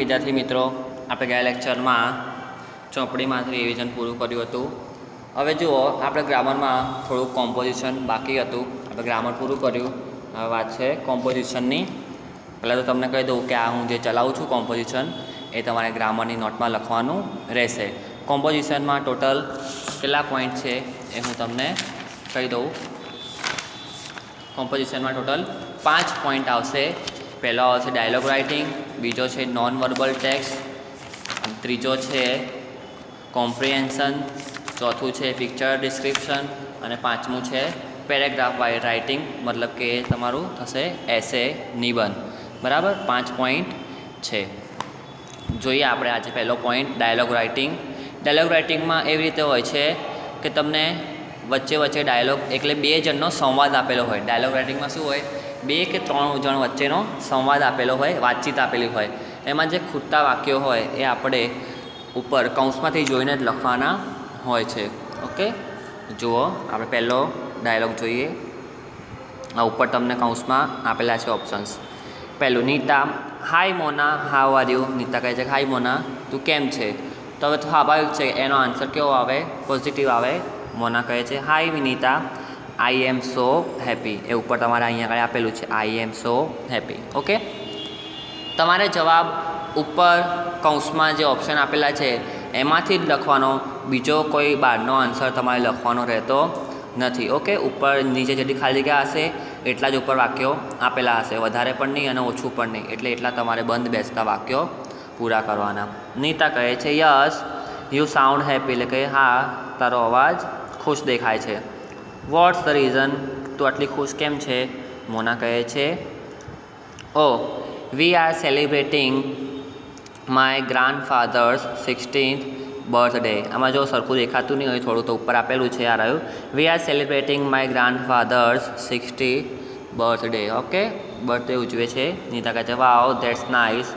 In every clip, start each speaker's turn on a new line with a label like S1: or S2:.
S1: विद्यार्थी मित्रों આપણે ગયા લેક્ચરમાં ચોપડીમાંથી રિવિઝન પૂરું કર્યું હતું। હવે જુઓ આપણે ગ્રામરમાં થોડું કોમ્પોઝિશન બાકી હતું, આપણે ગ્રામર પૂરું કર્યું। હવે વાત છે કોમ્પોઝિશનની। પહેલાં તો તમને કહી દઉં કે આ હું જે ચલાવું છું કોમ્પોઝિશન એ તમારે ગ્રામરની નોટમાં લખવાનું રહેશે। કોમ્પોઝિશનમાં ટોટલ કેટલા પોઈન્ટ છે એ હું તમને કહી દઉં। કોમ્પોઝિશનમાં ટોટલ 5 પોઈન્ટ આવશે। પહેલો આવશે ડાયલોગ રાઇટિંગ, બીજો છે નોન વર્બલ ટેક્સ્ટ, ત્રીજો છે કોમ્પ્રિહેન્શન, ચોથું છે પિક્ચર ડિસ્ક્રિપ્શન અને પાંચમું છે પેરેગ્રાફ રાઇટિંગ, મતલબ કે તમારું થશે એસે નિબંધ। બરાબર, 5 પોઈન્ટ છે। જોઈએ આપણે આજે પહેલો પોઈન્ટ ડાયલોગ રાઇટિંગ। ડાયલોગ રાઇટિંગમાં એવી રીતે હોય છે કે તમને વચ્ચે વચ્ચે ડાયલોગ એટલે બે જણનો સંવાદ આપેલો હોય। ડાયલોગ રાઇટિંગમાં શું હોય, 2 કે 3 જણ વચ્ચેનો સંવાદ આપેલો હોય, વાતચીત આપેલી હોય। એમાં જે ખૂટતા વાક્યો હોય એ આપણે ઉપર કૌંસમાંથી જોઈને જ લખવાના હોય છે। ઓકે, જુઓ આપણે પહેલો ડાયલોગ જોઈએ। આ ઉપર તમને કૌંસમાં આપેલા છે ઓપ્શન્સ। પહેલું, નીતા, હાય મોના, હાઉ આર યુ। નીતા કહે છે કે હાય મોના, તું કેમ છે? તો હવે સ્વાભાવિક છે એનો આન્સર કેવો આવે, પોઝિટિવ આવે। મોના કહે છે હાય વિનીતા, આઈ એમ સો હેપી। એ ઉપર તમારે અહીંયા આગળ આપેલું છે આઈ એમ સો હેપી। ઓકે, તમારે જવાબ ઉપર કૌંસમાં જે ઓપ્શન આપેલા છે એમાંથી જ લખવાનો, બીજો કોઈ બહારનો આન્સર તમારે લખવાનો રહેતો નથી। ઓકે, ઉપર નીચે જેટલી ખાલી જગ્યા હશે એટલા જ ઉપર વાક્યો આપેલા હશે, વધારે પણ નહીં અને ઓછું પણ નહીં, એટલે એટલા તમારે બંધ બેસતા વાક્યો પૂરા કરવાના। નીતા કહે છે યસ યુ સાઉન્ડ હેપી, એટલે કે હા તારો અવાજ ખુશ દેખાય છે। વોટ્સ ધ રીઝન, તું આટલી ખુશ કેમ છે? મોના કહે છે oh we are celebrating my grandfather's 16th birthday. આમાં જો સરખું દેખાતું નહીં હોય થોડું તો ઉપર આપેલું છે આ રહ્યું, we are celebrating my grandfather's 60th birthday. Okay, birthday ઉજવે છે। નીતા કહે છે વાવ ધેટ્સ નાઇસ।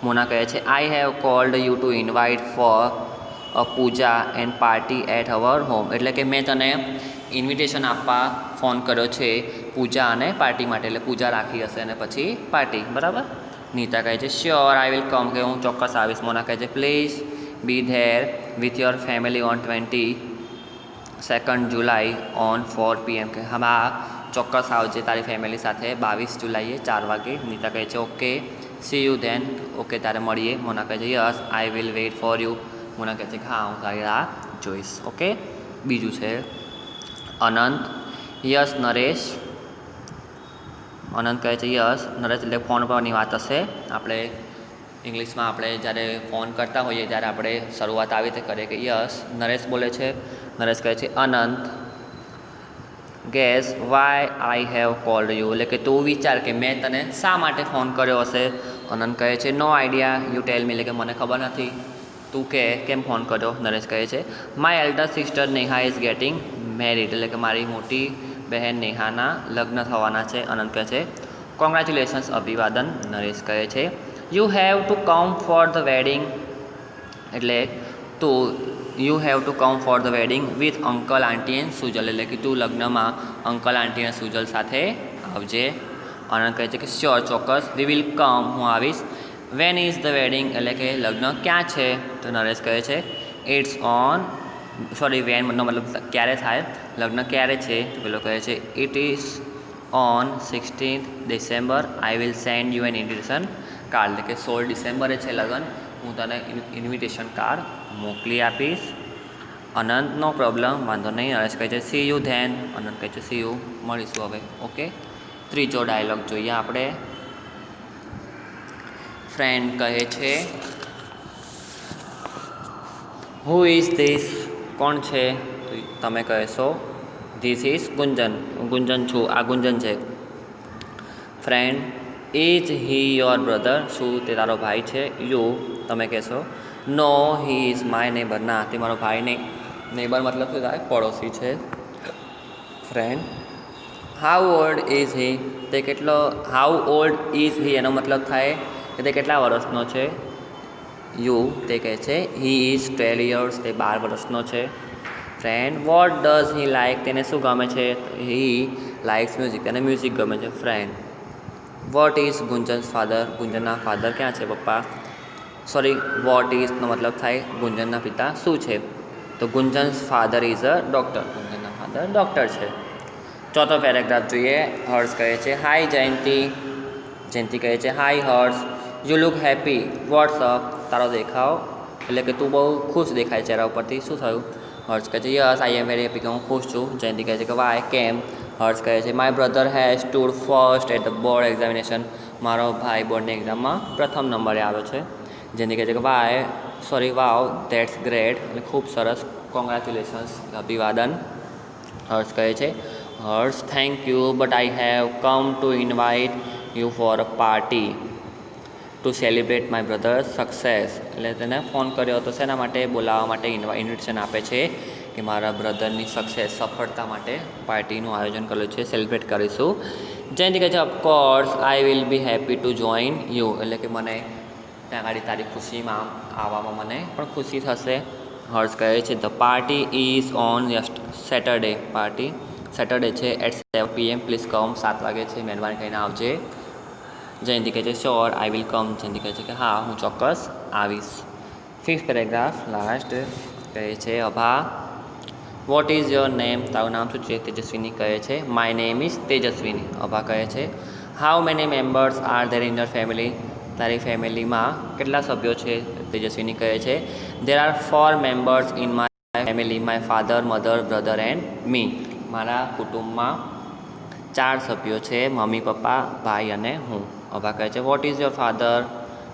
S1: મોના કહે છે I have called you to invite for a puja and party at our home, એટલે કે મેં તને ઇન્વિટેશન આપવા ફોન કર્યો છે પૂજા અને પાર્ટી માટે, એટલે પૂજા રાખી હશે અને પછી પાર્ટી। બરાબર, નીતા કહે છે શ્યોર આઈ વિલ કમ, કે હું ચોક્કસ આવીશ। મોના કહે છે please be there with your family on 22nd July on 4 PM, કે હા ચોક્કસ આવજે તારી ફેમિલી સાથે 22 જુલાઈએ 4 વાગે। નીતા કહે છે okay see you then, okay ત્યારે મળીએ। મોના કહે છે yes I will wait for you. Mona કહે છે કે હા હું તારી રાહ જોઈશ। ઓકે, બીજું છે અનંત, યસ નરેશ। અનંત કહે છે યસ, નરેશ એટલે ફોન પરની વાત હશે। આપણે ઇંગ્લિશમાં આપણે જ્યારે ફોન કરતા હોઈએ ત્યારે આપણે શરૂઆત આવી રીતે કરીએ કે યસ। નરેશ બોલે છે, નરેશ કહે છે Anant guess why I have called you, એટલે કે તું વિચાર કે મેં તને શા માટે ફોન કર્યો હશે? અનંત કહે છે નો આઈડિયા યુ ટેલ મી, એટલે કે મને ખબર નથી, તું કે કેમ ફોન કર્યો? નરેશ કહે છે my elder sister Neha is getting married, એટલે કે મારી મોટી બહેન નેહાના લગ્ન થવાના છે। અનંત કહે છે કોંગ્રેચ્યુલેશન્સ, અભિવાદન। નરેશ કહે છે you have to come for the wedding, એટલે તું you have to come for the wedding with uncle aunty and Sujal, એટલે કે તું લગ્નમાં અંકલ આંટી અને સુજલ સાથે આવજે। અનંત કહે છે કે શ્યોર ચોક્કસ, વી વિલ કમ, હું આવીશ। વેન ઇઝ ધ વેડિંગ, એટલે કે લગ્ન ક્યાં છે? તો નરેશ કહે છે ઇટ્સ ઓન, સોરી વેનનો મતલબ ક્યારે થાય, લગ્ન ક્યારે છે? તો પેલો કહે છે it is on 16th December, I will send you an invitation card, એટલે કે 16 ડિસેમ્બરે છે લગ્ન, હું તને ઇન્વિટેશન કાર્ડ મોકલી આપીશ। અનંત નો પ્રોબ્લેમ, વાંધો નહીં। નરેશ કહે છે સી યુ ધેન, અનંત કહે છે સી યુ, મળીશું હવે। ઓકે, ત્રીજો ડાયલોગ જોઈએ આપણે। ફ્રેન્ડ કહે છે હુ ઇઝ ધીસ, કોણ છે? તમે કહેશો ધીસ ઇઝ ગુંજન, હું ગુંજન છું, આ ગુંજન છે। Friend is he your brother, શું તે તારો ભાઈ છે? યુ, તમે કહેશો નો હી ઇઝ માય નેબર, ના તે મારો ભાઈ નહીં। નેબર મતલબ શું થાય, પડોશી છે। Friend how old is he, તે કેટલો, હાઉ ઓલ્ડ ઇઝ હી એનો મતલબ થાય કે તે કેટલા વર્ષનો છે? યુ, તે કહે છે હી ઇઝ 12 years, તે 12 વર્ષનો છે। Friend what does he like, તેને શું ગમે છે? હી લાઇક્સ મ્યુઝિક, તેને મ્યુઝિક ગમે છે। Friend what is Gunjan's father, ગુંજનના ફાધર ક્યાં છે, પપ્પા? સોરી વોટ ઇઝનો મતલબ થાય ગુંજનના પિતા શું છે, તો Gunjan's father is a doctor, ગુંજનના ફાધર ડૉક્ટર છે. ચોથો પેરેગ્રાફ જોઈએ. હર્ષ કહે છે હાય જયંતી, જયંતી કહે છે hi Harsh, you look happy, what's up, તારો દેખાવ એટલે કે તું બહુ ખુશ દેખાય ચહેરા ઉપરથી, શું થયું? હર્ષ કહે છે yes I am very happy, કે હું ખુશ છું. જયંતી કહે છે કે વાય, કેમ? હર્ષ કહે છે my brother has stood first at the board examination, મારો ભાઈ બોર્ડની એક્ઝામમાં પ્રથમ નંબરે આવ્યો છે. જયંતી કહે છે કે why, sorry wow, that's great, એટલે ખૂબ સરસ, કોંગ્રેચ્યુલેશન્સ, અભિવાદન. હર્ષ કહે છે Harsh thank you but I have come to invite you for a party to celebrate my brother's success, એટલે તેને ફોન કર્યો હતો શેના માટે? બોલાવવા માટે, ઇન્વિટેશન આપે છે કે મારા બ્રધરની સક્સેસ, સફળતા માટે પાર્ટીનું આયોજન કરેલું છે, સેલિબ્રેટ કરીશું. જયંતી કહે છે of course I will be happy to join you, એટલે કે મને ત્યાં આગળ તારી ખુશીમાં આવવામાં મને પણ ખુશી થશે. હર્ષ કહે છે the party is on Saturday, party Saturday છે એટ 7 PM, પ્લીઝ કમ, 7 વાગે છે, મહેરબાની કરીને આવજે. જયંતી કહે છે શ્યોર આઈ વિલ કમ, જયંતી કહે છે કે હા હું ચોક્કસ આવીશ. 5th પેરેગ્રાફ લાસ્ટ કહે છે Abha what is your name, તારું નામ શું છે? તેજસ્વીની કહે છે my name is Tejaswini. Abha કહે છે how many members are there in your family, તારી ફેમિલીમાં કેટલા સભ્યો છે? તેજસ્વીની કહે છે there are 4 members in my family, my father, mother, brother and me, મારા કુટુંબમાં 4 સભ્યો છે, મમ્મી, પપ્પા, ભાઈ અને હું. અભા કહે છે વોટ ઇઝ યોર ફાધર,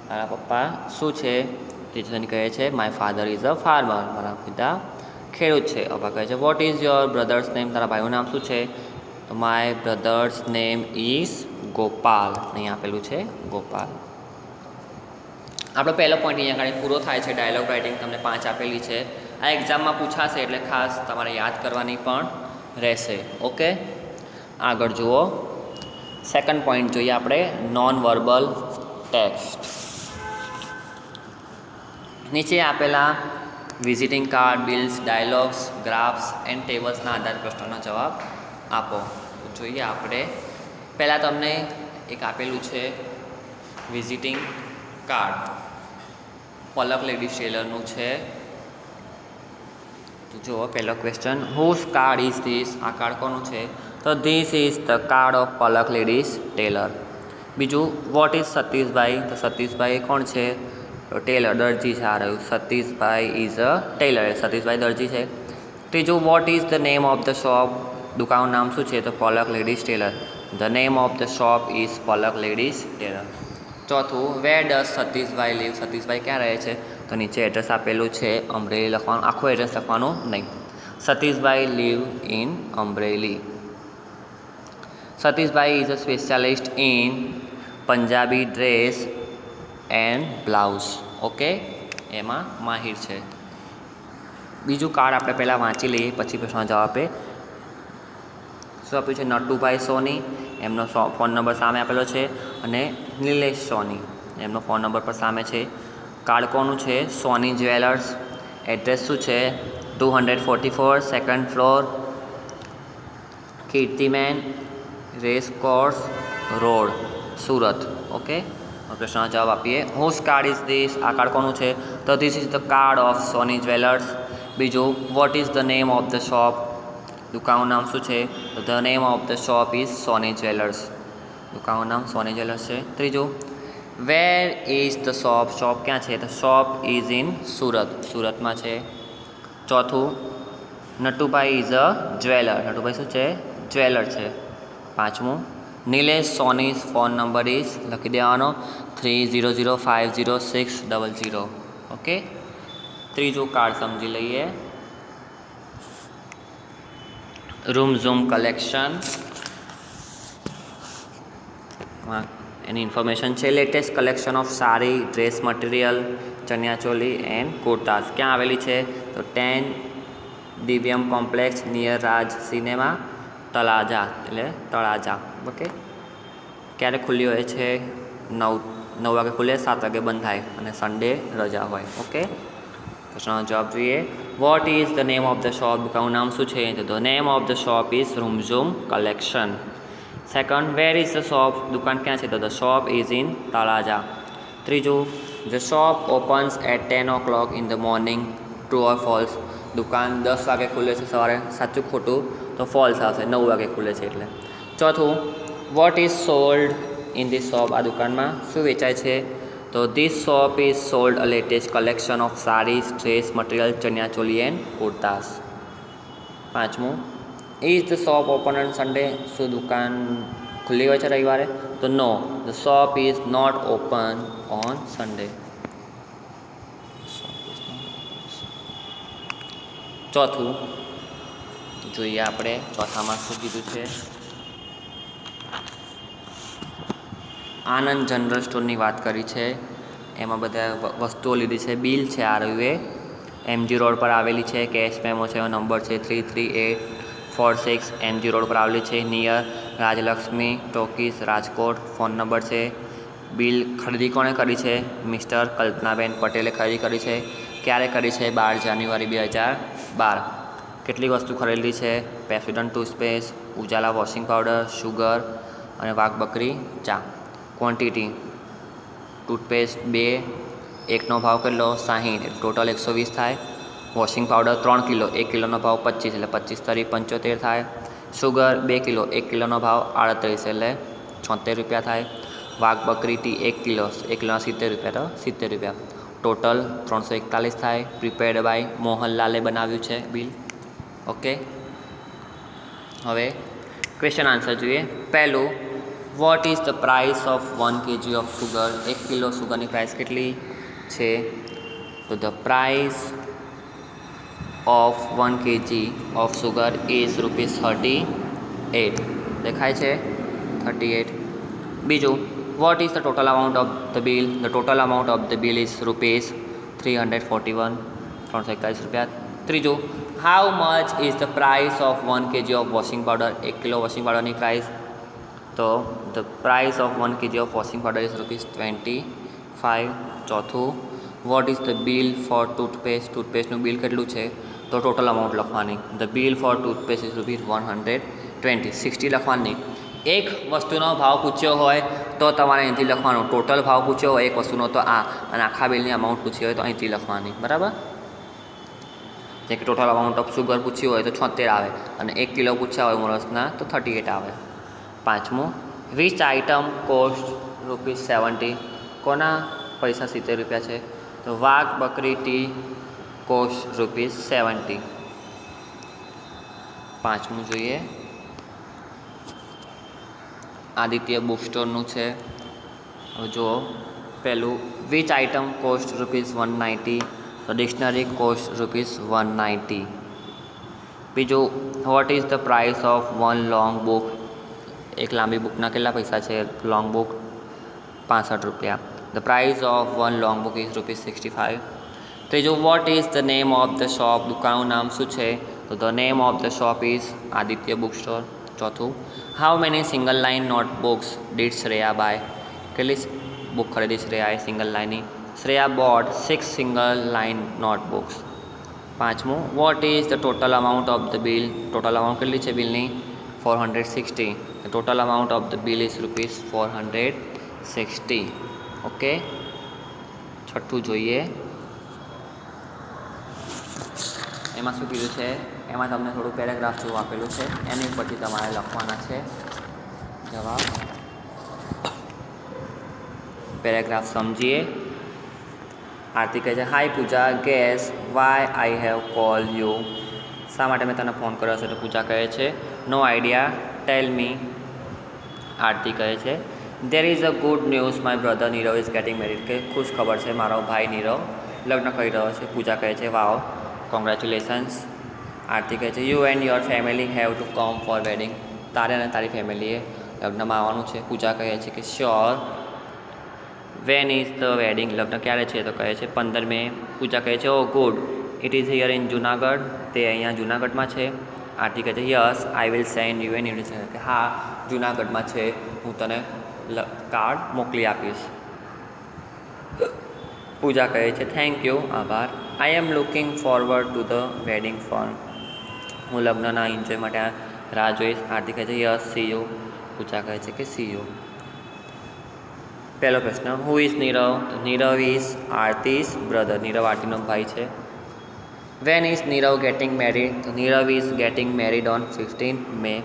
S1: તારા પપ્પા શું છે? તેજસ્વીની કહે છે my father is a farmer, મારા પિતા ખેડૂત છે. અભા કહે છે what is your brother's name, તારા ભાઈનું નામ શું છે? તો my brother's name is Gopal, અહીં આપેલું છે ગોપાલ. આપણો પહેલો પોઈન્ટ અહીંયા આગળ પૂરો થાય છે. ડાયલોગ રાઇટિંગ તમને 5 આપેલી છે. આ એક્ઝામમાં પૂછાશે એટલે ખાસ તમારે યાદ કરવાની પણ રહેશે. ઓકે, આગળ જુઓ. સેકન્ડ પોઈન્ટ જોઈએ આપણે, નોન વર્બલ ટેક્સ્ટ. નીચે આપેલા visiting card, bills, dialogues, graphs and ટેબલ્સના આધારે પ્રશ્નોના જવાબ આપો. જોઈએ આપણે પહેલાં તમને એક આપેલું છે વિઝિટિંગ કાર્ડ, પલક લેડીઝ ટેલરનું છે. તો જુઓ પહેલો question, whose card is this, આ કાર્ડ કોનું છે? તો this is the card of Palak ladies tailor. બીજું વોટ ઇઝ સતીશભાઈ, તો સતીશભાઈ કોણ છે? તો ટેલર, દરજી છે આ રહ્યું, Satishbhai is a tailor, Satishbhai દરજી છે. ત્રીજું what is the name of the shop, દુકાનનું નામ શું છે? તો Palak ladies tailor, the name of the shop is Palak ladies tailor. ચોથું where does Satishbhai live, Satishbhai ક્યાં રહે છે? તો નીચે એડ્રેસ આપેલું છે, અમરેલી લખવાનું, આખું એડ્રેસ લખવાનું નહીં. Satishbhai live in Amreli. Satishbhai is a specialist in Punjabi dress and blouse. Okay, એમાં માહિર છે. બીજું કાર્ડ આપણે પહેલાં વાંચી લઈએ પછી પ્રશ્નનો જવાબ આપે. શું આપ્યું છે? નટુભાઈ સોની, એમનો ફોન નંબર સામે આપેલો છે, અને નિલેશ સોની, એમનો ફોન નંબર પર સામે છે. કાર્ડ કોનું છે? સોની જ્વેલર્સ. એડ્રેસ શું છે? 244 second floor, Kirtiman race course road, Surat. Okay, પ્રશ્નનો જવાબ આપીએ. હુઝ કાર્ડ ઇઝ ધીસ, આ કાર્ડ કોનું છે? તો this is the card of Soni jewellers. બીજું what is the name of the shop, દુકાનનું નામ શું છે? તો the name of the shop is Soni jewellers, દુકાનનું નામ સોની જ્વેલર્સ છે. ત્રીજું where is the shop, shop ક્યાં છે? તો શોપ ઇઝ ઇન સુરત, સુરતમાં છે. ચોથું Natubhai is a jeweller, Natubhai શું છે? જ્વેલર છે. પાંચમું Nilesh Soni's phone number is, લખી દેવાનો 30050600. ઓકે, ત્રીજું કાર્ડ સમજી લઈએ. રૂમ ઝૂમ કલેક્શન, એની ઇન્ફોર્મેશન છે. Latest collection of sari, dress material, chaniya choli and kurtas. ક્યાં આવેલી છે? તો 10 Divyam complex near Raj cinema, Talaja, એટલે તળાજા. ઓકે, ક્યારે ખુલ્લી હોય છે? 9 વાગે ખુલે, 7 વાગે બંધ થાય, અને સન્ડે રજા હોય. ઓકે, પ્રશ્નનો જવાબ જોઈએ. What is the name of the shop, દુકાનનું નામ શું છે? તો the name of the shop is room zoom collection. Second where is the shop, દુકાન ક્યાં છે? તો the shop is in Talaja. ત્રીજું the shop opens at 10 o'clock in the morning, true or false? દુકાન 10 વાગે ખુલે છે સવારે, સાચું ખોટું? તો ફોલ્સ આવશે, 9 વાગે ખુલે છે એટલે. ચોથું, what is sold in this shop? આ દુકાનમાં શું વેચાય છે? તો this shop is sold a latest collection of saris, dress material, chaniya choli and kurtas. પાંચમું, is the shop open on Sunday? શું દુકાન ખુલ્લી હોય છે રવિવારે? તો no, the shop is not open on Sunday. ચોથું જોઈએ આપણે, ચોથામાં શું કીધું છે. આનંદ જનરલ સ્ટોરની વાત કરી છે, એમાં બધા વસ્તુઓ લીધી છે. બિલ છે આ રહ્યું એ, MG રોડ પર આવેલી છે. કેશ મેમો છે, નંબર છે 33846, MG રોડ પર આવેલી છે, near Rajlakshmi talkies, Rajkot. Phone number છે. બિલ ખરીદી કોણે કરી છે? મિસ્ટર કલ્પનાબેન પટેલે ખરીદી કરી છે. ક્યારે કરી છે? 12 જાન્યુઆરી 2012. કેટલી વસ્તુ ખરીદેલી છે? Pepsodent toothpaste, Ujala washing powder, sugar અને વાઘ બકરી ચા. ક્વોન્ટિટી, ટૂથપેસ્ટ 2, એકનો ભાવ કેટલો? 60, ટોટલ 120 થાય. વોશિંગ પાવડર 3 કિલો, 1 કિલોનો ભાવ 25, એટલે 25 તરી 75 થાય. શુગર 2 કિલો, 1 કિલોનો ભાવ 38, એટલે 76 રૂપિયા થાય. વાઘ બકરી ટી 1 કિલો, 1 કિલોના 70 રૂપિયા, તો 70 રૂપિયા. ટોટલ 341 થાય. પ્રિપેર્ડ બાય મોહનલાલે બનાવ્યું છે બિલ. ઓકે, હવે ક્વેશ્ચન આન્સર જોઈએ. પહેલું, what is the price of 1 kg of sugar? 1 કિલો સુગરની પ્રાઇસ કેટલી છે? તો the price of 1 kg of sugar is ₹38. દેખાય છે? 38. બીજું, what is the total amount of the bill? The total amount of the bill is ₹341, 341 રૂપિયા. ત્રીજું, how much is the price of 1 kg of washing powder? 1 કિલો washing પાવડરની price? તો the price of 1 kg of washing powder is ₹25. ચોથું, what is the bill for toothpaste? ટૂથપેસ્ટનું bill કેટલું છે? તો ટોટલ અમાઉન્ટ લખવાની. The bill for toothpaste is ₹120, 60 લખવાની. એક વસ્તુનો ભાવ પૂછ્યો હોય તો તમારે અહીંથી લખવાનું. ટોટલ ભાવ પૂછ્યો હોય એક વસ્તુનો તો આ, અને આખા બિલની અમાઉન્ટ પૂછી હોય તો અહીંથી લખવાની. બરાબર? જેમ કે ટોટલ અમાઉન્ટ ઓફ સુગર પૂછ્યું હોય તો 76 આવે, અને 1 કિલો પૂછ્યા હોય મોરસના તો 38 આવે. પાંચમું, વિચ આઇટમ કોસ્ટ ₹70? કોના પૈસા 70 રૂપિયા છે? તો વાઘ બકરી ટી કોસ્ટ ₹70. પાંચમું જોઈએ, આદિત્ય બુક સ્ટોરનું છે. હવે જુઓ, પહેલું, વિચ આઇટમ કોસ્ટ ₹190? તો ડિક્શનરી કોસ્ટ ₹190. બીજું, what is the price of 1 long book? એક લાંબી બુકના કેટલા પૈસા છે? લોંગ બુક 65 રૂપિયા. The price of 1 long book is ₹65. ત્રીજું, what is the name of the shop? દુકાનનું નામ શું છે? તો the name of the shop is Aditya book store. ચોથું, how many single line notebooks did Shreya buy? કેટલી બુક ખરીદી શ્રેયાએ સિંગલ લાઇનની? Shreya bought 6 single line notebooks. પાંચમું, what is the total amount of the bill? Total amount કેટલી છે બિલની? 460. The total amount of the bill is ₹460. Okay, છઠ્ઠું જોઈએ. એમાં શું કીધું છે? એમાં તમને થોડું પેરેગ્રાફ જેવું આપેલું છે, એની પરથી તમારે લખવાના છે જવાબ. પેરેગ્રાફ સમજીએ. આરતી કહે છે, hi Pooja, guess why I have call you? શા માટે મેં તને ફોન કર્યો છે? તો પૂજા કહે છે, નો આઈડિયા, ટેલ મી. આરતી કહે છે, there is a good news, my brother Nirav is getting married. કે ખુશ ખબર છે, મારો ભાઈ નીરવ લગ્ન કરી રહ્યો છે. પૂજા કહે છે, વાવ, કોંગ્રેચ્યુલેશન્સ. આરતી કહે છે, you and your family have to come for wedding. તારે અને તારી ફેમિલીએ લગ્નમાં આવવાનું છે. પૂજા કહે છે કે sure. When is the wedding? લગ્ન ક્યારે છે? તો કહે છે 15 મે. પૂજા કહે છે, oh good, it is here in Junagadh. તે અહીંયા જુનાગઢમાં છે. આરતી કહે છે, yes I will send you an invitation. કે હા, જુનાગઢમાં છે, હું તને કાર્ડ મોકલી આપીશ. પૂજા કહે છે, થેન્ક યુ, આભાર. I am looking forward to the wedding fun. હું લગ્નના એન્જોય માટે રાહ જોઈશ. આરતી કહે છે, યસ સી યુ. પૂજા કહે છે કે સી યુ. પહેલો પ્રશ્ન, હુ ઇઝ નીરવ? તો નીરવ ઇઝ આરતીસ બ્રધર. નીરવ આરતીનો ભાઈ છે. When is Nirav getting married? તો Nirav is getting married on 15 May.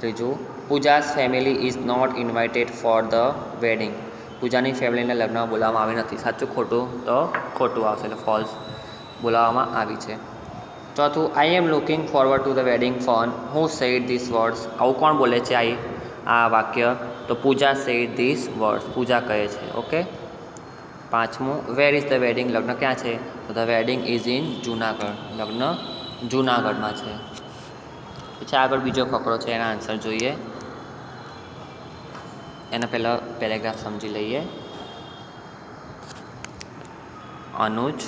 S1: ત્રીજું, Pooja's family is not invited for the wedding. પૂજાની ફેમિલીને લગ્નમાં બોલાવવામાં આવી નથી. સાચું ખોટું? તો ખોટું આવશે, એટલે ફોલ્સ. બોલાવવામાં આવી છે. ચોથું, I am looking forward to the wedding fun. Who said this words? આવું કોણ બોલે છે આ વાક્ય? તો Pooja said this words. Pooja કહે છે. ઓકે. પાંચમું, વેર ઇઝ ધ વેડિંગ? લગ્ન ક્યાં છે? તો the wedding is in Junagadh. લગ્ન જૂનાગઢમાં છે. પછી આગળ બીજો ફકરો છે, એના આન્સર જોઈએ. એના પહેલાં પેરેગ્રાફ સમજી લઈએ. Anuj,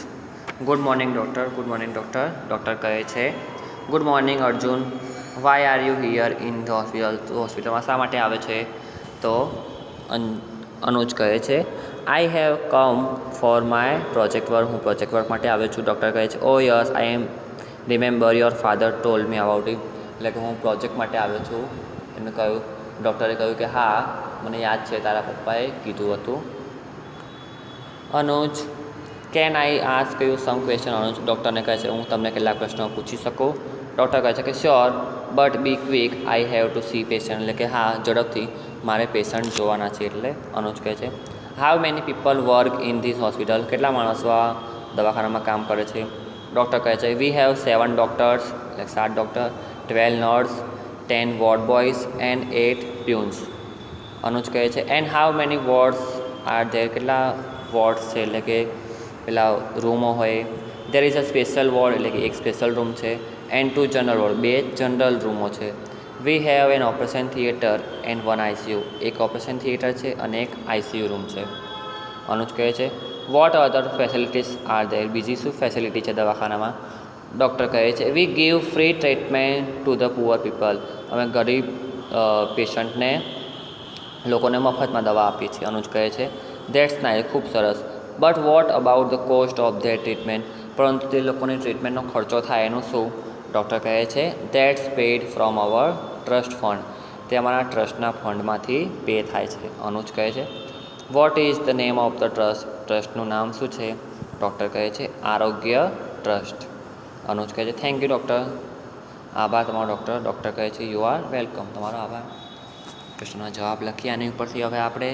S1: good morning doctor. Good morning doctor. Doctor કહે છે, good morning Arjun. Why are you here in the hospital? તો હોસ્પિટલમાં શા માટે આવે છે? તો અનુજ કહે છે, I have come for my project work. હું પ્રોજેક્ટ વર્ક માટે આવ્યો છું. ડૉક્ટર કહે છે, oh yes I am remember your father told me about it. એટલે કે હું પ્રોજેક્ટ માટે આવ્યો છું. એમને કહ્યું, ડૉક્ટરે કહ્યું કે હા, મને યાદ છે, તારા પપ્પાએ કીધું હતું. Anuj, can I ask you some question? Anuj ડૉક્ટરને કહે છે, હું તમને કેટલાક પ્રશ્નો પૂછી શકું? ડૉક્ટર કહે છે કે sure, but be quick, I have to see patient. એટલે કે હા, ઝડપથી, મારે પેશન્ટ જોવાના છે. એટલે અનુજ કહે છે, how many people work in this hospital? કેટલા માણસો આ દવાખાનામાં કામ કરે છે? ડૉક્ટર કહે છે, વી હેવ 7 ડૉક્ટર્સ, એટલે 7 doctor, 12 nurse, 10 ward boys and 8 પ્યુન્સ. અનુજ કહે છે, and how many wards are there? કેટલા વોર્ડ્સ છે? એટલે કે પેલા રૂમો હોય. દેર ઇઝ અ સ્પેશિયલ વોર્ડ, એટલે કે એક સ્પેશિયલ રૂમ છે. એન્ડ 2 જનરલ વોર્ડ, 2 જનરલ રૂમો છે. We have an operation theatre and 1 ICU. એક ઓપરેશન થિયેટર છે અને એક ICU રૂમ છે. અનુજ કહે છે, vote other facilities are there? બીજી શું ફેસિલિટી છે દવાખાનામાં? ડૉક્ટર કહે છે, we give free treatment to the poor people. અમે ગરીબ પેશન્ટને, લોકોને મફતમાં દવા આપીએ છીએ. અનુજ કહે છે, ધેટ્સ નાઇસ, ખૂબ સરસ. But what about the cost of their treatment? પરંતુ તે લોકોની ટ્રીટમેન્ટનો ખર્ચો થાય એનું શું? ડૉક્ટર કહે છે, that's paid from our trust fund. તે અમારા ટ્રસ્ટના ફંડમાંથી પે થાય છે. અનુજ કહે છે, what is the name of the trust? ટ્રસ્ટનું નામ શું છે? ડૉક્ટર કહે છે, આરોગ્ય ટ્રસ્ટ. અનુજ કહે છે, થેન્ક યુ ડૉક્ટર. આભાર તમારો ડૉક્ટર. ડૉક્ટર કહે છે, યુ આર વેલકમ. તમારો આભાર. પ્રશ્નનો જવાબ લખીએ આની ઉપરથી હવે આપણે.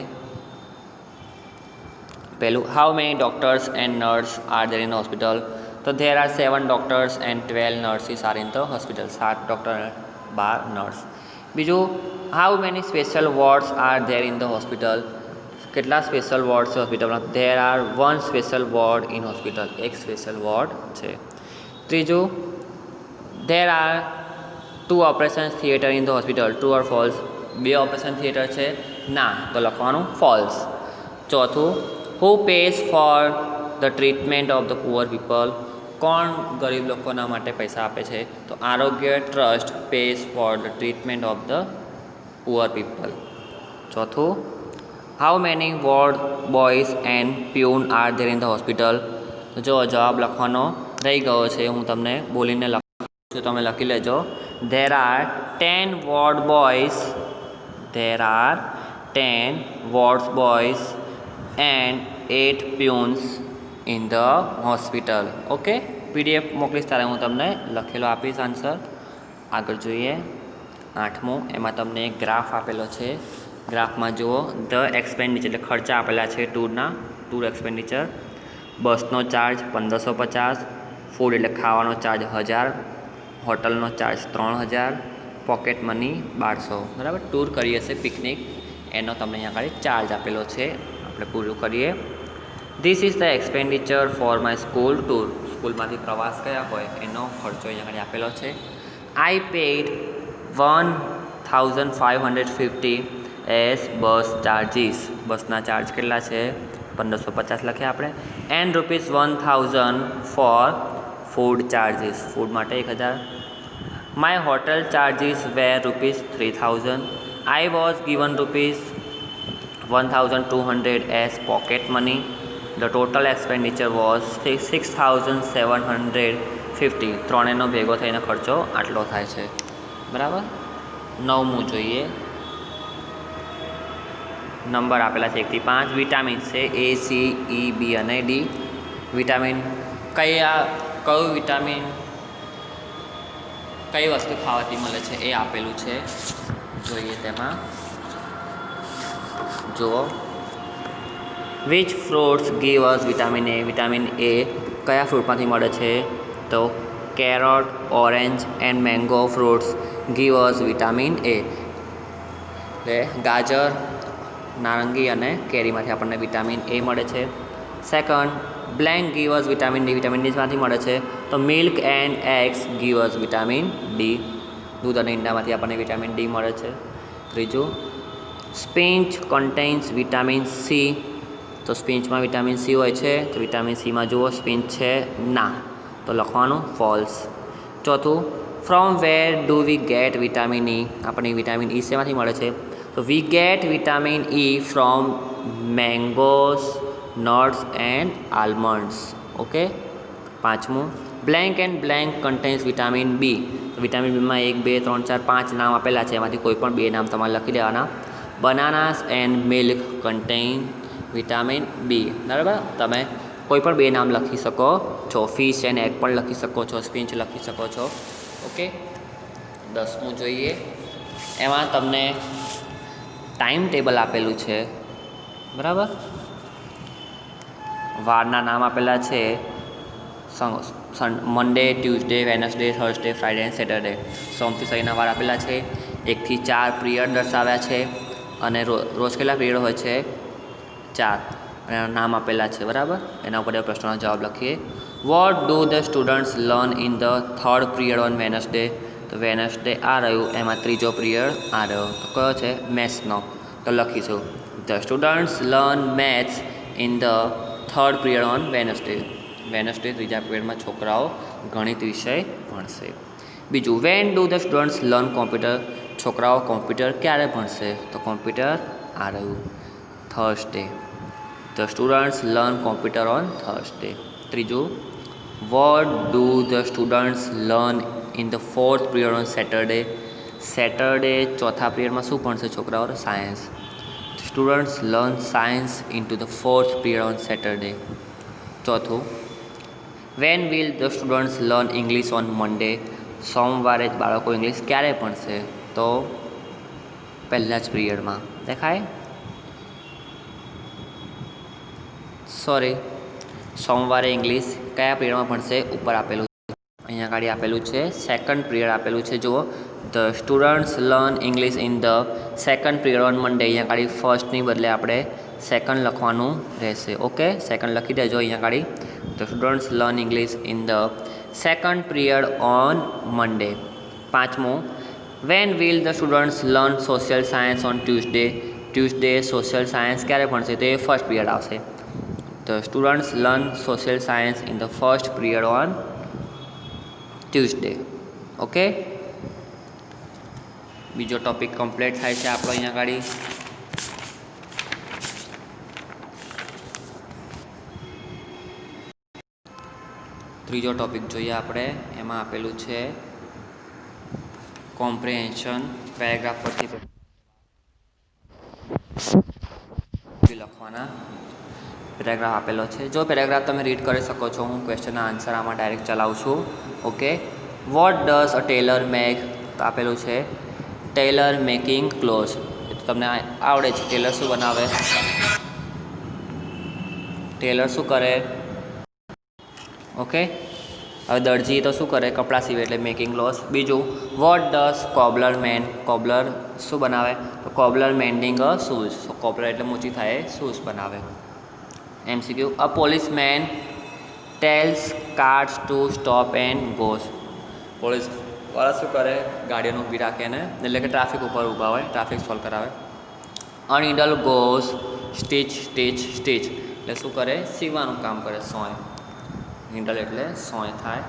S1: પહેલું, how many doctors and nurse are there in hospital? તો there are 7 doctors and 12 nurses are in the hospital. 7 doctor 12 nurse. બીજું, how many special wards are there in the hospital? કેટલા સ્પેશિયલ વોર્ડ છે હોસ્પિટલમાં? There are 1 special ward in hospital. એક special ward છે. ત્રીજું, there are 2 operation theatre in the hospital. True or false? 2 operation theatre છે? ના, તો લખવાનું ફોલ્સ. ચોથું, who pays for the treatment of the poor people? કોણ ગરીબ લોકોના માટે પૈસા આપે છે? તો Arogya trust pays for the treatment of the poor people. ચોથું, how many ward boys and peon are there in the hospital? તો જો જવાબ લખવાનો રહી ગયો છે, હું તમને બોલીને લખું છું, તમે લખી લેજો. There are 10 ward boys, there are 10 ward boys and 8 peons in the hospital. Okay, PDF મોકલીશ ત્યારે હું તમને લખેલો આપીશ આન્સર. આગળ જોઈએ. 8મું, એમાં તમને એક ગ્રાફ આપેલો છે. ગ્રાફમાં જુઓ, ધ એક્સપેન્ડિચર, એટલે ખર્ચા આપેલા છે ટૂર એક્સપેન્ડિચર. બસનો ચાર્જ 1550, ફૂડ એટલે ખાવાનો ચાર્જ 1000, હોટલનો ચાર્જ 3000, પોકેટ મની 1200. બરાબર, ટૂર કરીએ છીએ પિકનિક, એનો તમને અહીંયા આગળ ચાર્જ આપેલો છે. આપણે પૂરું કરીએ. This is the expenditure for my school tour. સ્કૂલમાંથી પ્રવાસ ગયા હોય એનો ખર્ચો અહીંયા આગળ આપેલો છે. I paid 1550 as bus charges. બસના ચાર્જ કેટલા છે? 1550 લખ્યા આપણે. And ₹1000 for food charges. Food માટે 1000. My hotel charges were ₹3000. I was given ₹1200 as pocket money. The total expenditure was 6750. ત્રણેયનો ભેગો થઈને ખર્ચો આટલો થાય છે. બરાબર. 9મું જોઈએ. નંબર આપેલા છે 1 થી 5. વિટામિન્સ છે A, C, E, B અને D. વિટામિન કયું વિટામિન કઈ વસ્તુ ખાવાથી મળે છે એ આપેલું છે, જોઈએ તેમાં. જુઓ, which fruits give us vitamin A. Vitamin A કયા ફ્રૂટમાંથી મળે છે? તો કેરોટ, orange and mango fruits give us vitamin A. એટલે ગાજર, નારંગી અને કેરીમાંથી આપણને વિટામિન એ મળે છે. Second, blank give us vitamin D. Vitamin ડીમાંથી મળે છે તો milk and eggs give us vitamin D. દૂધ અને ઈંડામાંથી આપણને વિટામિન ડી મળે છે. ત્રીજું, સ્પિંચ કન્ટેન્સ વિટામિન સી. તો સ્પિંચમાં વિટામિન સી હોય છે, તો વિટામિન સીમાં જુઓ સ્પિંચ છે ના, તો લખવાનું ફોલ્સ. ચોથું, from where do we get vitamin E. આપણને વિટામિન ઈ શેમાંથી મળે છે? તો we get vitamin E from mangoes, nuts and almonds. Okay. પાંચમું, blank and blank contains vitamin B. તો વિટામિન બીમાં 1, 2, 3, 4, 5 નામ આપેલા છે, એમાંથી કોઈ પણ 2 નામ તમારે લખી દેવાના. Bananas and milk contain vitamin B. બરાબર, તમે કોઈ પણ 2 નામ લખી શકો છો. ફિશ એન્ડ એગ પણ લખી શકો છો, સ્પિંચ લખી શકો છો. ઓકે. 10મું જોઈએ, એમાં તમને ટાઈમ ટેબલ આપેલું છે. બરાબર, વારના નામ આપેલા છે Monday, Tuesday, Wednesday, Thursday, Friday and Saturday. સોમથી શનિના વાર આપેલા છે. 1 થી 4 પિરિયડ દર્શાવ્યા છે અને રોજ કેટલા પિરિયડ હોય છે? 4. અને એના નામ આપેલા છે. બરાબર, એના ઉપર પ્રશ્નનો જવાબ લખીએ. Vote do the students learn in the third period on Wednesday. તો વેનસડે આ રહ્યું, એમાં ત્રીજો પિરિયડ આ રહ્યો, તો કયો છે? મેથ્સનો. તો લખીશું the students learn maths in the third period on Wednesday. Wednesday ત્રીજા પિરિયડમાં છોકરાઓ ગણિત વિષય ભણશે. બીજું, when do the students learn computer. છોકરાઓ કોમ્પ્યુટર ક્યારે ભણશે? તો કોમ્પ્યુટર આ રહ્યું, Thursday. The students learn computer on Thursday. ત્રીજું, what do the students learn in the fourth period on Saturday. Saturday ચોથા પિરિયડમાં શું ભણશે છોકરાઓ? Science. Students learn science in to the fourth period on Saturday. ચોથું, when will the students learn English on Monday. સોમવારે જ બાળકો English ક્યારે ભણશે? તો પહેલા જ પિરિયડમાં. દેખાય? સોરી, સોમવારે ઇંગ્લિશ કયા પિરિયડમાં ભણશે? ઉપર આપેલું છે, અહીંયા આગળ આપેલું છે, સેકન્ડ પિરિયડ આપેલું છે. જુઓ, the students learn English in the second period on મંડે. અહીંયા આગળ ફર્સ્ટની બદલે આપણે સેકન્ડ લખવાનું રહેશે. ઓકે, સેકન્ડ લખી દેજો અહીંયા આગળ. The students learn English in the second period on Monday. પાંચમું, when will the students learn social science on Tuesday. Tuesday social science ક્યારે ભણશે? તો એ ફર્સ્ટ પિરિયડ આવશે. The students learn social science in the first period on Tuesday. Okay, બીજો topic complete થાય છે આપણો અહીંયા આગળ. ત્રીજો ટોપિક જોઈએ આપણે. એમાં આપેલું છે કોમ્પ્રિહેન્શન. પેરેગ્રાફ પરથી લખવાના. પેરેગ્રાફ આપેલો છે. જો પેરેગ્રાફ તમે રીડ કરી શકો છો, હું ક્વેશ્ચનના આન્સર આમાં ડાયરેક્ટ ચલાવું છું. Okay. What does a tailor make. તો આપેલું છે ટેલર મેકિંગ ક્લોઝ. એ તો તમને આવડે છે. ટેલર શું બનાવે? ટેલર શું કરે? ઓકે. હવે દરજી તો શું કરે? કપડાં સીવે, એટલે મેકિંગ ક્લોઝ. બીજું, what does cobbler man. Cobbler શું બનાવે? તો cobbler mending a shoes. Cobbler એટલે મૂચી થાય, શૂઝ બનાવે. MCQ, a policeman tells cars to stop and goes. Police વાળા શું કરે? ગાડીઓને ઊભી રાખે ને, એટલે કે ટ્રાફિક ઉપર ઊભા હોય, ટ્રાફિક સોલ્વ કરાવે. A needle goes stitch stitch stitch, એટલે શું કરે? સીવાનું કામ કરે. સોય. નીડલ એટલે સોય થાય.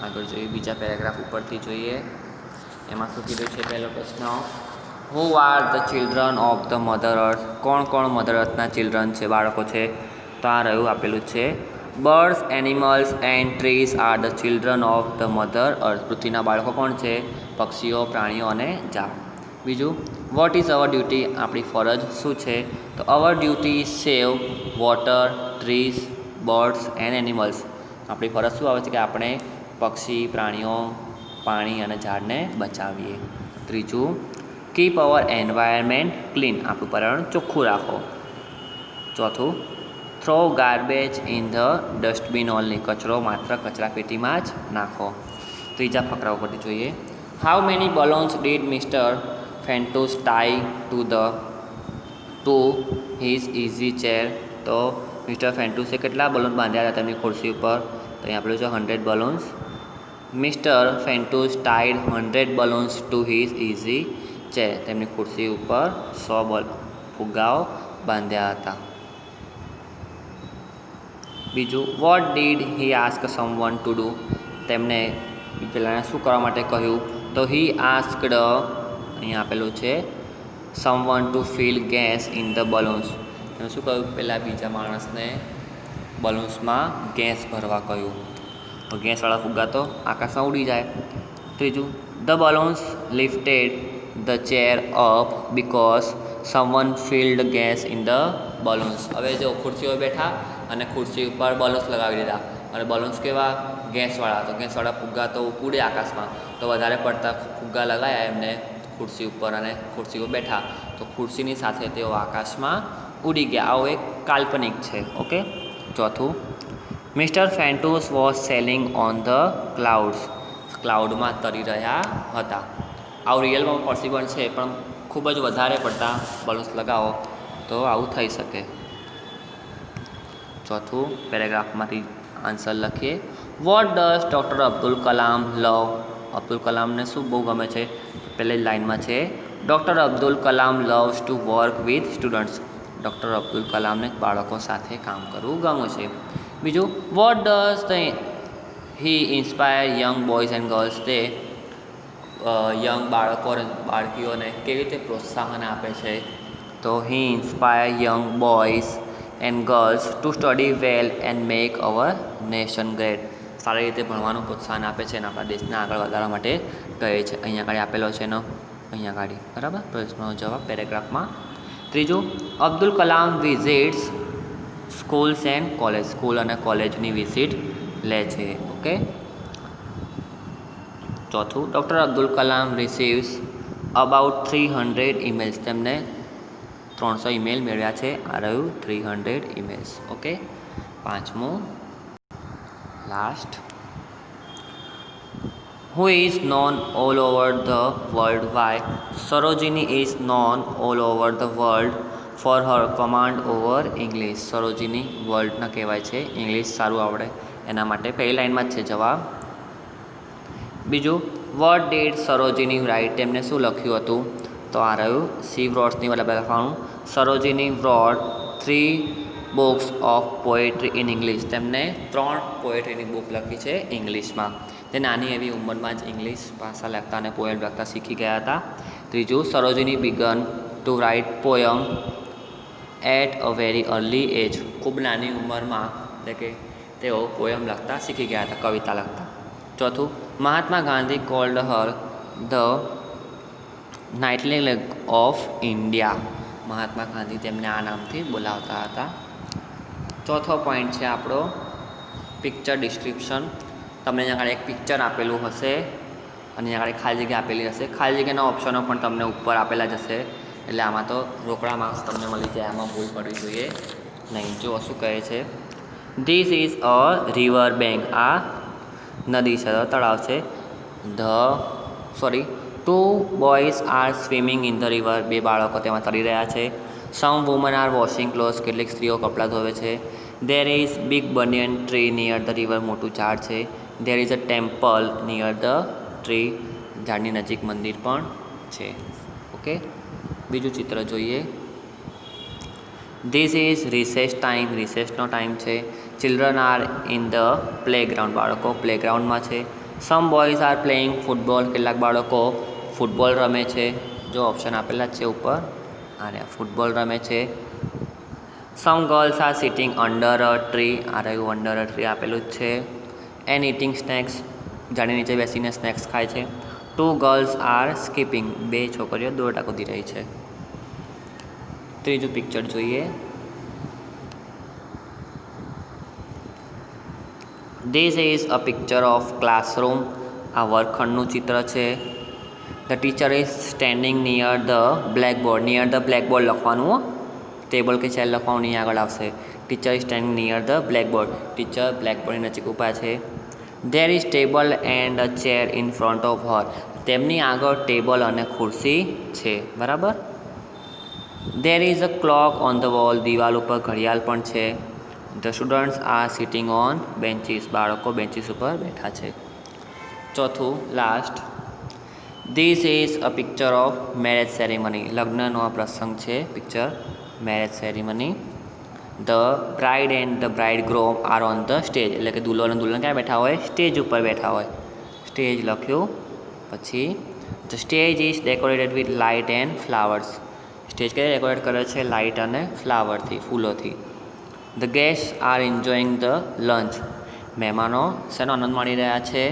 S1: આગળ જોઈએ, બીજા પેરેગ્રાફ ઉપરથી જોઈએ. એમાં શું કીધું છે? પહેલો પ્રશ્ન, who are the children of the mother earth. કોણ કોણ મધર અર્થના ચિલ્ડ્રન છે, બાળકો છે? તો આ રહ્યું આપેલું છે, birds, animals and trees are the children of the mother earth. પૃથ્વીના બાળકો કોણ છે? પક્ષીઓ, પ્રાણીઓ અને ઝાડ. બીજું વોટ ઇઝ અવર ડ્યુટી, આપણી ફરજ શું છે? તો અવર duty save water, trees, birds and animals. આપણી ફરજ શું આવે છે કે આપણે પક્ષી, પ્રાણીઓ, પાણી અને ઝાડને બચાવીએ. ત્રીજું કીપ અવર એન્વાયરમેન્ટ ક્લીન, આપણું પર્યાવરણ ચોખ્ખું રાખો. ચોથું throw garbage in the dustbin only, કચરો માત્ર કચરાપેટીમાં જ નાખો. ત્રીજા ફકરા ઉપરથી જોઈએ. How many balloons did mister Fantus tie to his easy chair. તો મિસ્ટર ફેન્ટુસે કેટલા બલૂન બાંધ્યા હતા તેમની ખુરશી ઉપર? તો અહીં આપેલું છે 100 balloons. Mister Fantus tied 100 balloons to his easy chair. તેમની ખુરશી ઉપર 100 ફુગ્ગાઓ બાંધ્યા હતા. બીજું what did he ask someone to do, તેમને પેલાને શું કરવા માટે કહ્યું? તો હી આસ્કડ, અહીંયા આપેલું છે someone to fill gas in the balloons. એનું શું કહ્યું? પહેલાં બીજા માણસને બલૂન્સમાં ગેસ ભરવા કહ્યું. તો ગેસવાળા ફુગ્ગા તો આકાશમાં ઉડી જાય. ત્રીજું the balloons lifted the chair up because someone field gas in the balloons. હવે જો ખુરશીઓ બેઠા અને ખુરશી ઉપર બલૂન્સ લગાવી દીધા, અને બલૂન્સ કેવા? ગેસવાળા. તો ગેસવાળા ફુગ્ગા તો ઉડે આકાશમાં, તો વધારે પડતા ફુગ્ગા લગાવ્યા એમને ખુરશી ઉપર અને ખુરશી ઉપર બેઠા, તો ખુરશીની સાથે તેઓ આકાશમાં ઉડી ગયા. આવું એક કાલ્પનિક છે. ઓકે. ચોથું mister Fantus was sailing on the clouds, ક્લાઉડમાં તરી રહ્યા હતા. આવું રિયલમાં પોસિબલ છે, પણ ખૂબ જ વધારે પડતા બલૂન્સ લગાવો તો આવું થઈ શકે. ચોથું પેરેગ્રાફમાંથી આન્સર લખીએ. What does doctor Abdul Kalam love, Abdul કલામને શું બહુ ગમે છે? પહેલી લાઇનમાં છે doctor Abdul Kalam loves to work with students. Doctor Abdul કલામને બાળકો સાથે કામ કરવું ગમે છે. બીજું what does the he inspire young boys and girls, તે યંગ બાળકીઓને કેવી રીતે પ્રોત્સાહન આપે છે? તો he inspire young boys and girls to study well and make hour nation great. સારી રીતે ભણવાનું પ્રોત્સાહન આપે છે અને આપણા દેશને આગળ વધારવા માટે કહે છે. અહીંયા આગળ આપેલો છે એનો, અહીંયા આગળ બરાબર પ્રશ્નનો જવાબ પેરેગ્રાફમાં. ત્રીજું Abdul Kalam visits schools and college, school અને કોલેજની વિઝિટ લે છે. ઓકે. ચોથું doctor Abdul Kalam receives about 300 emails, તેમને 300 ઈમેલ મેળવ્યા છે. આ રહ્યું 300 ઈમેલ્સ. ઓકે. પાંચમું last, who is known all over the world why. Sarojini is known all over the world for her command over English. Sarojini વર્લ્ડના કહેવાય છે, ઇંગ્લિશ સારું આવડે એના માટે. પહેલી લાઇનમાં જ છે જવાબ. બીજું વોટ ડીડ સરોજિની રાઇટ, તેમને શું લખ્યું હતું? તો આ રહ્યું સી વ્રોટ્સની બરાબર લખવાનું. Sarojini wrote 3 books of poetry in English. તેમને 3 પોએટ્રીની બુક લખી છે ઇંગ્લિશમાં. તે નાની એવી ઉંમરમાં જ ઇંગ્લિશ ભાષા લખતા અને પોએમ લખતા શીખી ગયા હતા. ત્રીજું Sarojini began to write poem at a very early age. ખૂબ નાની ઉંમરમાં એટલે કે તેઓ પોયમ લખતા શીખી ગયા હતા, કવિતા લખતા. ચોથું Mahatma Gandhi called her the nightingale of India. Mahatma Gandhi તેમને આ નામથી બોલાવતા હતા. ચોથો પોઈન્ટ છે આપણો પિક્ચર ડિસ્ક્રિપ્શન. તમને અહીંયા આગળ એક પિક્ચર આપેલું હશે અને અહીંયા આગળ ખાલી જગ્યા આપેલી હશે. ખાલી જગ્યાના ઓપ્શનો પણ તમને ઉપર આપેલા જ હશે, એટલે આમાં તો રોકડા માર્ક્સ તમને મળી જાય, આમાં ભૂલ પડવી જોઈએ નહીં. જો શું કહે છે, this is a river bank. આ નદી છે, તળાવ છે. Two boys are swimming in the river. 2 બાળકો તેમાં તરી રહ્યા છે. Some woman are washing clothes. કેટલીક સ્ત્રીઓ કપડાં ધોવે છે. There is big banyan tree near the river. મોટું ઝાડ છે. There is a temple near the tree. ઝાડની નજીક મંદિર પણ છે. ઓકે. બીજું ચિત્ર જોઈએ. This is recess time. રિસેસનો ટાઈમ છે. Children are in the playground. બાળકો પ્લેગ્રાઉન્ડમાં છે. સમ બોયઝ આર પ્લેઇંગ ફૂટબોલ. કેટલાક બાળકો ફૂટબોલ રમે છે. જો ઓપ્શન આપેલા જ છે ઉપર, અને ફૂટબોલ રમે છે. Some girls are sitting under a tree. આ રહ્યું અંડર અ ટ્રી આપેલું જ છે. And eating snacks. ઝાડની નીચે બેસીને સ્નેક્સ ખાય છે. 2 girls are skipping. 2 છોકરીઓ દોરડા કૂદી રહી છે. ત્રીજું પિક્ચર જોઈએ. This is a picture of classroom. આ વર્ગખંડનું ચિત્ર છે. The teacher is standing near the blackboard. Near the blackboard લખવાનું, ટેબલ કે ચેર લખવાનું નહીં આગળ આવશે. Teacher is standing near the blackboard. Teacher બ્લેકબોર્ડની નજીક ઊભા છે. There is table and a chair in front of her. તેમની આગળ ટેબલ અને ખુરશી છે. બરાબર. There is a clock on the wall. દિવાલ ઉપર ઘડિયાળ પણ છે. The students are sitting on benches. બાળકો બેન્ચીસ ઉપર બેઠા છે. ચોથું last. This is a picture of marriage ceremony. લગ્નનો આ પ્રસંગ છે. Picture marriage ceremony. The bride and the bridegroom are on the stage. એટલે કે દુલ્હો અને દુલ્હન ક્યાં બેઠા હોય? સ્ટેજ ઉપર બેઠા હોય. સ્ટેજ લખ્યું. પછી the stage is decorated with light and flowers. Stage કઈ ડેકોરેટ કરે છે? લાઇટ અને ફ્લાવરથી, ફૂલોથી. The guests are enjoying the lunch. મહેમાનો શેનો આનંદ માણી રહ્યા છે?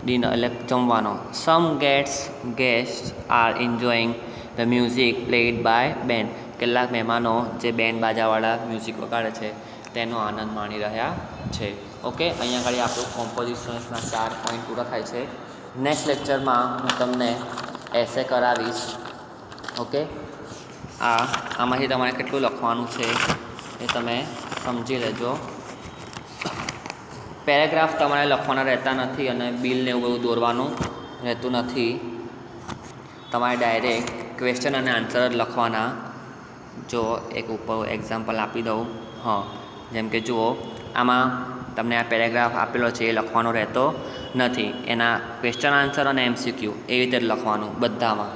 S1: ડિનર એટલે જમવાનો. Some guests are enjoying the music played by band. કેટલાક મહેમાનો જે બેન્ડ બાજાવાળા મ્યુઝિક વગાડે છે તેનો આનંદ માણી રહ્યા છે. ઓકે, અહીંયા આગળ આપણું કોમ્પોઝિશન્સના 4 પોઈન્ટ પૂરા થાય છે. નેક્સ્ટ લેક્ચરમાં હું તમને એસે કરાવીશ. ઓકે, આમાંથી તમારે કેટલું લખવાનું છે એ તમે સમજી લેજો. પેરેગ્રાફ તમારે લખવાના રહેતા નથી અને બિલને એવું બધું દોરવાનું રહેતું નથી. તમારે ડાયરેક્ટ ક્વેશ્ચન અને આન્સર જ લખવાના. જો એક ઉપર એક્ઝામ્પલ આપી દઉં. જેમ કે જુઓ, આમાં તમને આ પેરેગ્રાફ આપેલો છે એ લખવાનો રહેતો નથી. એના ક્વેશ્ચન આન્સર અને MCQ એવી રીતે જ લખવાનું બધામાં.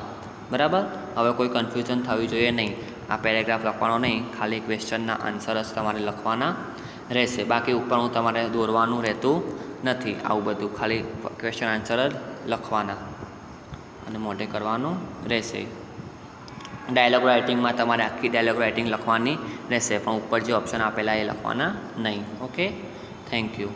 S1: બરાબર. હવે કોઈ કન્ફ્યુઝન થવી જોઈએ નહીં. આ પેરેગ્રાફ લખવાનો નહીં, ખાલી ક્વેશ્ચનના આન્સર જ તમારે લખવાના રહેશે. બાકી ઉપરનું તમારે દોરવાનું રહેતું નથી. આવું બધું ખાલી ક્વેશ્ચન આન્સર જ લખવાના અને મોઢે કરવાનું રહેશે. ડાયલોગ રાઇટિંગમાં તમારે આખી ડાયલોગ રાઇટિંગ લખવાની રહેશે, પણ ઉપર જે ઓપ્શન આપેલા એ લખવાના નહીં. Okay, thank you.